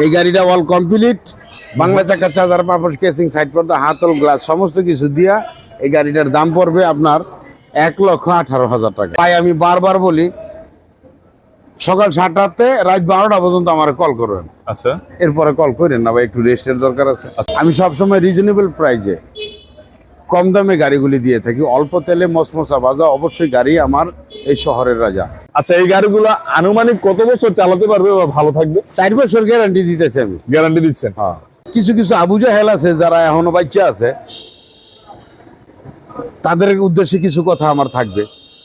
এই গাড়িটা all complete, Bangla চাকা, চার্জার, পাপোশ, কেসিং, সাইড পর্দা, হাতল, গ্লাস সমস্ত কিছু দিয়া এই গাড়িটার দাম পড়বে আপনার 1,18,000 টাকা। তাই আমি বারবার বলি সকাল 7টাতে রাত 12টা পর্যন্ত আমার কল করবেন। আচ্ছা, এরপরে কল করেন না ভাই, একটু রেস্টের দরকার আছে। আমি সবসময় রিজনেবল প্রাইজে কম দামে গাড়িগুলি দিয়ে থাকি, অল্প তেলে মসমসা বাজা। অবশ্যই গাড়ি আমার এই শহরের রাজা। আচ্ছা, এই গাড়িগুলো আনুমানিক কত বছর চালাতে পারবে বা ভালো থাকবে? 4 বছর গ্যারান্টি দিতেছি আমি। গ্যারান্টি দিচ্ছেন? হ্যাঁ। কিছু কিছু আবুজা হেল আছে যারা এখনো বাচ্চা আছে, তাদের উদ্দেশ্যে কিছু কথা আমার থাকবে।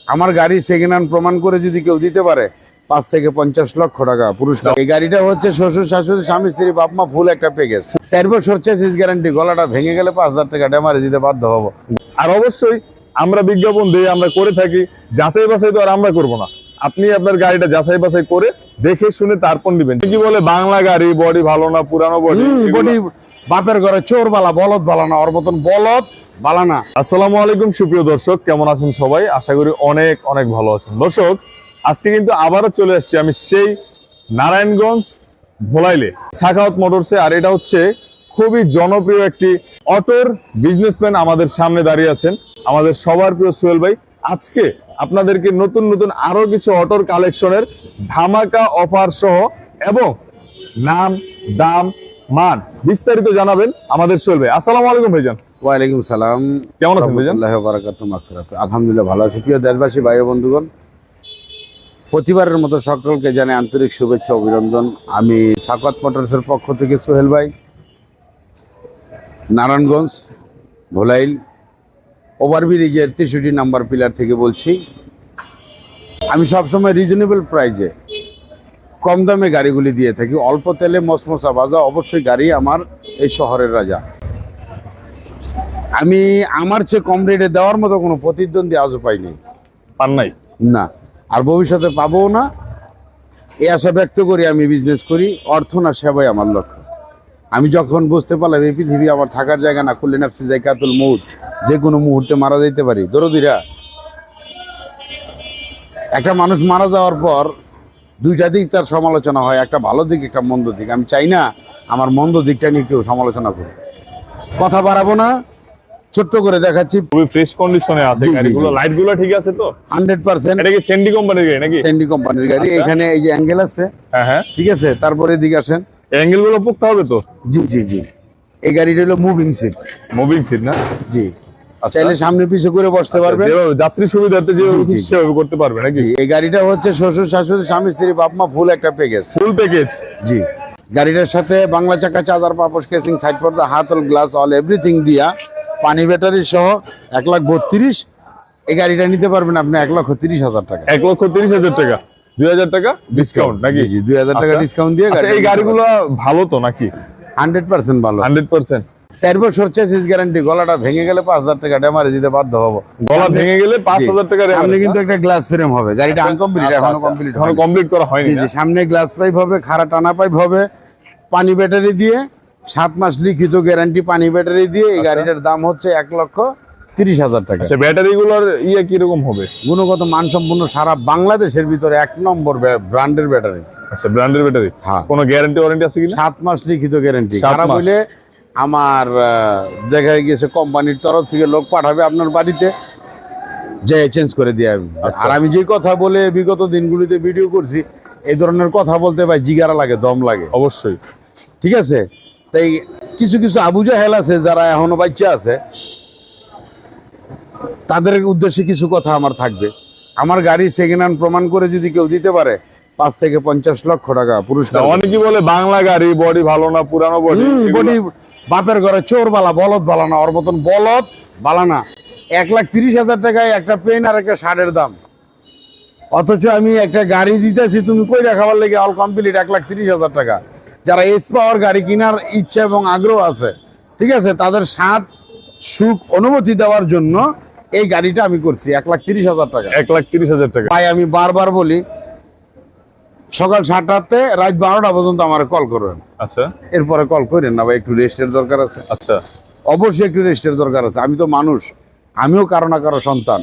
আমার গাড়ি সেকেন্ড হ্যান্ড প্রমাণ করে যদি কেউ দিতে পারে 5 থেকে 50 লক্ষ টাকা পুরস্কার। এই গাড়িটা হচ্ছে শ্বশুর শাশুড়ি স্বামী স্ত্রী বাপ মা ফুল একটা প্যাকেজ। 4 বছর চেসিস গ্যারান্টি। গলাটা ভেঙে গেলে 5,000 টাকা ড্যামারেজ দিতে বাধ্য হবো। আর অবশ্যই আমরা বিজ্ঞাপন দিয়ে আমরা করে থাকি, যাচাই বাছাই তো আর আমরা করবো না। আপনি আপনার গাড়িটা যাচাই বাছাই করে দেখে শুনে তারপর নিবেন। কি বলে বাংলা গাড়ি বডি ভালো না, পুরানো বডি বডি বাপের ঘরে চোর বালা, বলদ বালা না, ওর মতন বলদ বালা না। আসসালামু আলাইকুম সুপ্রিয় দর্শক, কেমন আছেন সবাই? আশা করি অনেক অনেক ভালো আছেন। দর্শক, আজকে কিন্তু আবারও চলে আসছি আমি সেই নারায়ণগঞ্জ ভোলাইলে সাখাওয়াত মোটরসে। আর এটা হচ্ছে খুবই জনপ্রিয় একটি অটোর বিজনেসম্যান আমাদের সামনে দাঁড়িয়ে আছেন, আমাদের সবার প্রিয় সোহেল ভাই। আজকে আপনাদেরকে নতুন নতুন আরো কিছু অটোর কালেকশনের ধামাকা অফার সহ এবং নাম, দাম, মান বিস্তারিত জানাবেন আমাদের সোহেল ভাই। আসসালামু আলাইকুম ভাইজান। ওয়ালাইকুম সালাম। কেমন আছেন ভাইজান? আলহামদুলিল্লাহ ভালো আছি। প্রিয় দেশবাসী, ভাই ও বন্ধুগণ, প্রতিবারের মতো সকলকে জানাই আন্তরিক শুভেচ্ছা, অভিনন্দন। আমি সাখাওয়াত মোটরসের পক্ষ থেকে সোহেল ভাই, নারায়ণগঞ্জ ভোলাইল ওভারব্রিজের 63 নাম্বার পিলার থেকে বলছি। আমি সবসময় রিজনেবল প্রাইজে কম দামে গাড়িগুলি দিয়ে থাকি, অল্প তেলে মসমসা বাজা। অবশ্যই গাড়ি আমার এই শহরের রাজা। আমি আমার চেয়ে কম রেটে দেওয়ার মতো কোনো প্রতিদ্বন্দ্বী আজও পাইনি, পান নাই না, আর ভবিষ্যতে পাবো না। এই আশা ব্যক্ত করি আমি বিজনেস করি, অর্থ না সেবাই আমার লক্ষ্য। আমি যখন বুঝতে পারলাম এই পৃথিবী আমার থাকার জায়গা না, কুল্লি নাফসি যায়কাতুল মউত, যে কোনো মুহূর্তে মারা যাইতে পারি। দরদিরা, একটা মানুষ মারা যাওয়ার পর দুইটা দিক তার সমালোচনা হয়, একটা ভালো দিক, একটা মন্দ দিক। আমি চাই না আমার মন্দ দিকটা নিয়ে কেউ সমালোচনা করে। কথা বাড়াবো না, ছোট্ট করে দেখাচ্ছি। খুবই ফ্রেশ কন্ডিশনে আছে জি, জি, গাড়িগুলো। জি। লাইট গুলো ঠিক আছে তো? 100%। এটা কি সেন্ডি কোম্পানির গাড়ি নাকি? সেন্ডি কোম্পানির গাড়ি। আচ্ছা। এখানে এই যে অ্যাঙ্গেল আছে, হ্যাঁ হ্যাঁ, ঠিক আছে। তারপরে এদিকে আসেন, অ্যাঙ্গেল গুলো পোক্ত হবে তো? জি জি জি। এই গাড়িটা হলো মুভিং সিট। মুভিং সিট না? জি, আচ্ছা। চাইলে সামনে পিছু করে বসতে পারবেন। যেভাবে যাত্রী সুবিধার্থে যেভাবে জি, জি, জি। সেভাবে করতে পারবে নাকি? জি, এই গাড়িটা হচ্ছে শ্বশুর শাশুড়ি স্বামী স্ত্রী বাপ মা ফুল একটা প্যাকেজ। Full package? জি। গাড়িটার সাথে বাংলা চাকা, চার্জার, পাপোশ, কেসিং, সাইড পর্দা, হাতল, গ্লাস, অল এভরিথিং দিয়া, পানি ব্যাটারি সহ 1,32,000। এই গাড়িটা নিতে পারবেন আপনি 1,30,000 টাকা। 1,30,000 টাকা? 2,000 টাকা ডিসকাউন্ট নাকি? জি জি, 2,000 টাকা আচ্ছা। ডিসকাউন্ট দিয়ে আচ্ছা, এই গাড়িগুলো ভালো তো নাকি? 100% ভালো। 100%? 4 বছর চেসিস গ্যারান্টি। গলাটা ভেঙে গেলে 5,000 টাকা ড্যামারেজ দিতে বাধ্য হবো। গলা ভেঙে গেলে 5,000 টাকা? সামনে কিন্তু একটা গ্লাস ফ্রেম হবে। গাড়িটা আনকমপ্লিট, এখনো কমপ্লিট এখনো কমপ্লিট করা হয়নি। জি জি, সামনে গ্লাস পাইপ হবে, খাড়া টানা পাইপ হবে, পানি ব্যাটারি দিয়ে 7 মাস লিখিত গ্যারান্টি পানি ব্যাটারি দিয়ে। এই গাড়িটার দাম হচ্ছে 1,30,000 টাকা। আচ্ছা, ব্যাটারি গুলোর ইয়ে কিরকম হবে? গুণগত মানসম্পন্ন, সারা বাংলাদেশের ভিতরে 1 নম্বর ব্র্যান্ডের ব্যাটারি। আচ্ছা, ব্র্যান্ডের ব্যাটারি। হ্যাঁ। কোনো গ্যারান্টি ওয়ারেন্টি আছে কিনা? 7 মাস লিখিত গ্যারান্টি। 7 খারাপ মাস। হইলে আমার দেখা গিয়েছে কোম্পানির তরফ থেকে লোক পাঠাবে আপনার বাড়িতে, যে চেঞ্জ করে দিয়ে আসবে। আচ্ছা। আর আমি যে কথা বলে বিগত দিনগুলিতে ভিডিও করছি, এই ধরনের কথা বলতে ভাই জিগারা লাগে, দম লাগে। অবশ্যই। ঠিক আছে। তাই কিছু কিছু আবুজা হেল আছে যারা এখনো বাচ্চা আছে, তাদের উদ্দেশ্যে কিছু কথা আমার থাকবে। আমার গাড়ি সেকেন্ড হ্যান্ড প্রমাণ করে যদি কেউ দিতে পারে 5 থেকে 50 লক্ষ টাকা পুরস্কার। অনেকে বলে বাংলা গাড়ি বডি ভালো না, পুরানো বডি বডি বাপের ঘরে চোর বালা, বলদ বালা না, ওর মতন বলদ বালা না। 1,30,000 টাকায় একটা পেন আর একটা শার্টের দাম। অথচ আমি একটা গাড়ি দিতেছি, তুমি কই রাখাবার লেগে অল কমপ্লিট 1,30,000 টাকা। যারা এস পাওয়ার গাড়ি কেনার ইচ্ছা এবং আগ্রহ আছে, ঠিক আছে, তাদের স্বাদ সুখ অনুভূতি দেওয়ার জন্য এই গাড়িটা আমি করছি 1,30,000 টাকা। 1,30,000 টাকা। ভাই আমি বারবার বলি সকাল 7টাতে রাত 12টা পর্যন্ত আমার কল করবেন। আচ্ছা। এরপরে কল করেন না ভাই, একটু রেস্টের দরকার আছে। আচ্ছা, অবশ্যই একটু রেস্টের দরকার আছে। আমি তো মানুষ, আমিও কারো না কারো সন্তান,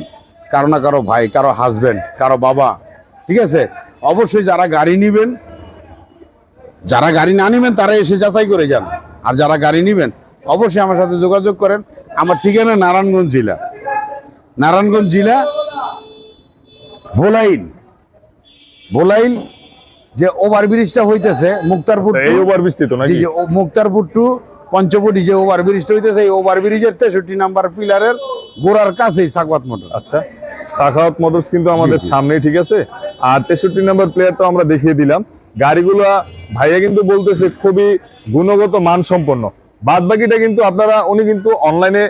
কারো না কারো ভাই, কারো হাজবেন্ড, কারো বাবা। ঠিক আছে। অবশ্যই যারা গাড়ি নিবেন যারা গাড়ি না নেবেন তারা এসে যাচাই করে যান, আর যারা গাড়ি নেবেন অবশ্যই আমার সাথে যোগাযোগ করেন। আমার ঠিকানা নারায়ণগঞ্জ জেলা, নারায়ণগঞ্জ জেলা ভোলাইল। ভোলাইল যে ওভারব্রিজটা হইতেছে মুক্তারপুর আচ্ছা, এই ওভারব্রিজ তো নাকি? জি, জি, মুক্তারপুর টু পঞ্চবটি যে ওভারব্রিজটা হইতেছে, এই ওভারব্রিজের 63 নাম্বার পিলারের গোড়ার কাছেই সাকওয়াত মোটর। আচ্ছা, সাখাওয়াত মোটরস কিন্তু আমাদের সামনেই, ঠিক আছে। আর 63 নাম্বার প্লেয়ারটা আমরা দেখিয়ে দিলাম। গাড়িগুলো ভাইয়া কিন্তু বলতেছে খুবই গুণগত মান সম্পন্ন। বাদ বাকিটা কিন্তু আপনারা, উনি কিন্তু অনলাইনে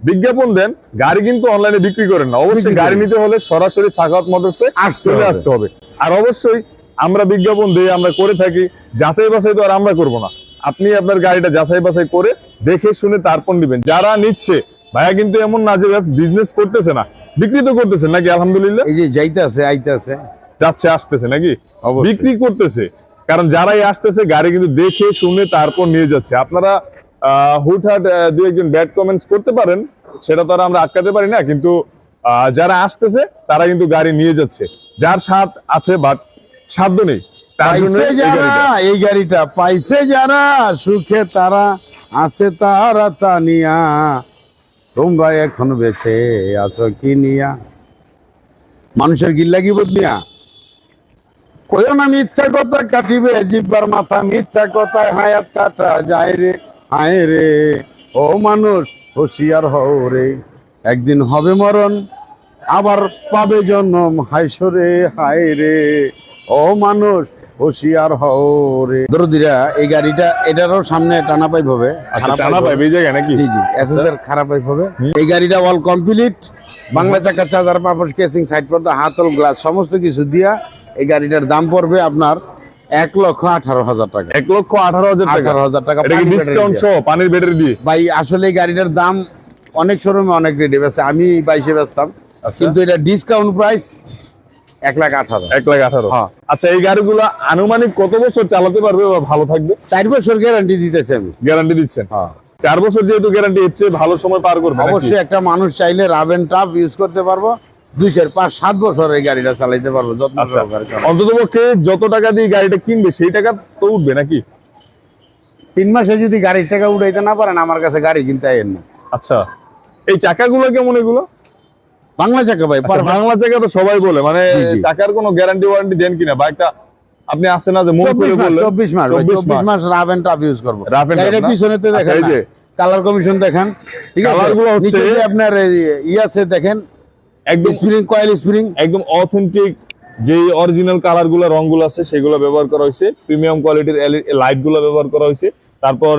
বিজ্ঞাপন দেন, গাড়ি কিন্তু অনলাইনে বিক্রি করেন না। অবশ্যই গাড়ি নিতে হলে সরাসরি সাখাওয়াত মোটরসে চলে আসতে হবে। আর অবশ্যই আমরা বিজ্ঞাপন দিয়ে আমরা করে থাকি, যাচাই বাছাই তো আর আমরা করবো না। আপনি আপনার গাড়িটা যাচাই বাছাই করে দেখে শুনে তারপর নিবেন। যারা নিচ্ছে ভাইয়া কিন্তু এমন না যে বিজনেস করতেছে না, বিক্রি তো করতেছে নাকি? আলহামদুলিল্লাহ, এই যে যাইতেছে আইতেছে, যাচ্ছে আসতেছে নাকি, অবশ্যই। বিক্রি করতেছে। কারণ যারাই আসতেছে গাড়ি কিন্তু দেখে শুনে তারপর নিয়ে যাচ্ছে। আপনারা হুটহাট দু একজন ব্যাড কমেন্টস করতে পারেন, সেটা তো আর আমরা আটকাতে পারি না, কিন্তু যারা আসতেছে তারা কিন্তু গাড়ি নিয়ে যাচ্ছে। যার স্বাদ আছে বাট সাধ্য নেই, তার জন্য পাইছে যারা এই গাড়িটা পাইছে, যারা সুখে তারা আছে তারা তা নিয়া, তোমরা এখন বেঁচে আছো কি নিয়া? মানুষের গিল্লা কি বদলিয়া কইও না মিথ্যা কথা, কাটিবে জিব্বার মাথা মিথ্যা কথায় হায়াত কাটা যায় রে, হায় রে ও মানুষ হুঁশিয়ার হও রে, একদিন হবে মরণ আবার পাবে জন্ম, হায়সরে হায় রে ও মানুষ হুঁশিয়ার হও রে। দরদিরা এই গাড়িটা, এটারও সামনে টানা পাইপ হবে, আচ্ছা, টানা পাইপ এই জায়গায় নাকি? জি জি, এসএসআর খারাপ পাইপ হবে। এই গাড়িটা অল কমপ্লিট, বাংলা চাকা, চার্জার, পাপড়, কেসিং, সাইড পর্দা, হাতল, গ্লাস সমস্ত কিছু দিয়া এই গাড়িটার দাম পড়বে আপনার 1,18,000 টাকা। 1,18,000 টাকা? 18,000 টাকা এটা কি পানির ডিসকাউন্ট ব্যাটারি সহ পানির ব্যাটারি দিয়ে? ভাই আসলে এই গাড়িটার দাম অনেক শোরুমে অনেক রেটে বেচে, আমি 22-এ বেচতাম, আচ্ছা। কিন্তু এটা ডিসকাউন্ট প্রাইস 1,18,000। 1,18,000। হ্যাঁ। আচ্ছা, এই গাড়িগুলো আনুমানিক কত বছর চালাতে পারবে বা ভালো থাকবে? 4 বছর গ্যারান্টি দিতেছে আমি। গ্যারান্টি দিচ্ছেন? হ্যাঁ, 4 বছর যেহেতু গ্যারান্টি, হচ্ছে ভালো সময় পার করবে নাকি? অবশ্যই একটা মানুষ চাইলে রাব এন্ড টাফ ইউজ করতে পারবো, 2, 4, 5, 7 বছর এই গাড়িটা চালাইতে পারবো যত্ন আচ্ছা, সহকারে চালাবো। অন্ততপক্ষে যত টাকা দিয়ে গাড়িটা কিনবে সেই টাকা তো উঠবে নাকি? 3 মাসে যদি গাড়ির টাকা উঠাইতে না পারেন আমার কাছে গাড়ি কিনতে আইয়েন না। আচ্ছা, এই চাকাগুলো কেমন এগুলো? বাংলা চাকা ভাই, আচ্ছা, বাংলা চাকা তো সবাই বলে, মানে জি, জি। চাকার কোনো গ্যারান্টি ওয়ারেন্টি দেন কিনা? বা একটা আপনি আসেন না যে মন করে বললেন 24 মাস, 24 মাস রাব এন্ড টাফ ইউজ করবো। Rough and tough গাড়িটা না? পিছনে তো আচ্ছা, দেখেন এই যে কালার কমিশন দেখেন, ঠিক আছে? কালারগুলো হচ্ছে- নিচে যে আপনার আছে দেখেন, একদম স্প্রিং, কয়েল স্প্রিং, একদম অথেন্টিক যে অরিজিনাল কালার গুলো, রং গুলো আছে সেগুলো ব্যবহার করা হয়েছে। প্রিমিয়াম কোয়ালিটির লাইট গুলো ব্যবহার করা হয়েছে। তারপর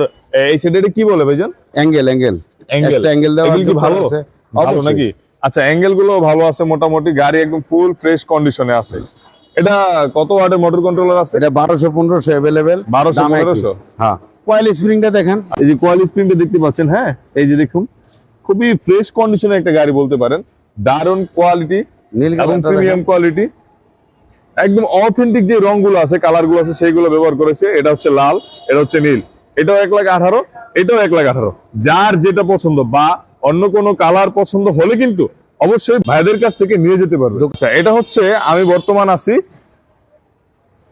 এই সেটা কি বলে ভাইজান? অ্যাঙ্গেল অ্যাঙ্গেল অ্যাঙ্গেল দেওয়া কি ভালো আছে ভালো অবশ্যই। নাকি? আচ্ছা, অ্যাঙ্গেল গুলো ভালো আছে মোটামুটি। গাড়ি একদম ফুল ফ্রেশ কন্ডিশনে আছে। এটা কত ওয়াটের মোটর কন্ট্রোলার আছে? এটা 1200-1500 अवेलेबल, 1200-1500? হ্যাঁ। কয়েল স্প্রিংটা দেখেন, এই যে কয়েল স্প্রিংটা দেখতে পাচ্ছেন, হ্যাঁ, এই যে দেখুন, খুবই ফ্রেশ কন্ডিশনে একটা গাড়ি বলতে পারেন। দারুণ কোয়ালিটি নীল এবং কালারটা প্রিমিয়াম দেখেন। কোয়ালিটি, একদম অথেন্টিক যে রংগুলো আছে, কালারগুলো আছে সেইগুলো ব্যবহার করেছে। এটা হচ্ছে লাল, এটা হচ্ছে নীল, এটাও 1,18,000, এটাও 1,18,000। যার যেটা পছন্দ বা অন্য কোনো কালার পছন্দ হলে কিন্তু অবশ্যই ভাইদের কাছ থেকে নিয়ে যেতে পারবে। আচ্ছা, এটা হচ্ছে আমি বর্তমান আছি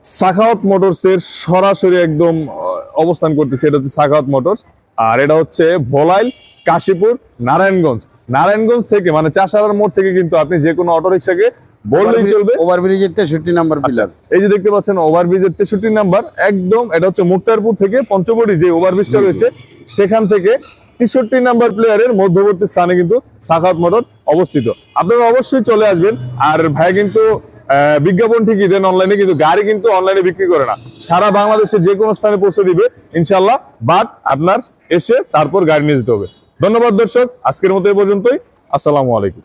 সাখাওয়াত মোটরস এর সরাসরি একদম অবস্থান করতেছি। এটা হচ্ছে সাখাওয়াত মোটরস, আর এটা হচ্ছে ভোলাইল, কাশীপুর, নারায়ণগঞ্জ। নারায়ণগঞ্জ থেকে মানে চাষারার মোড় থেকে কিন্তু আপনি যে কোনো অটো রিক্সাকে বললেই চলবে। ওভারব্রিজের 63 নাম্বার পিলার। এই যে দেখতে পাচ্ছেন ওভারব্রিজের 63 নাম্বার, একদম এটা হচ্ছে মুক্তারপুর থেকে পঞ্চবটি যে ওভারব্রিজটা রয়েছে সেখান থেকে 63 নাম্বার প্লেয়ারের মধ্যবর্তী স্থানে কিন্তু সাখাওয়াত মোটর অবস্থিত। আপনারা অবশ্যই চলে আসবেন। আর ভাই কিন্তু বিজ্ঞাপন ঠিকই দেন অনলাইনে, কিন্তু গাড়ি কিন্তু অনলাইনে বিক্রি করে না। সারা বাংলাদেশে যে কোনো স্থানে পৌঁছে দিবে ইনশাল্লাহ, বাট আপনার এসে তারপর গাড়ি নিয়ে যেতে হবে। ধন্যবাদ দর্শক, আজকের মতো এই পর্যন্তই। আসসালামু আলাইকুম।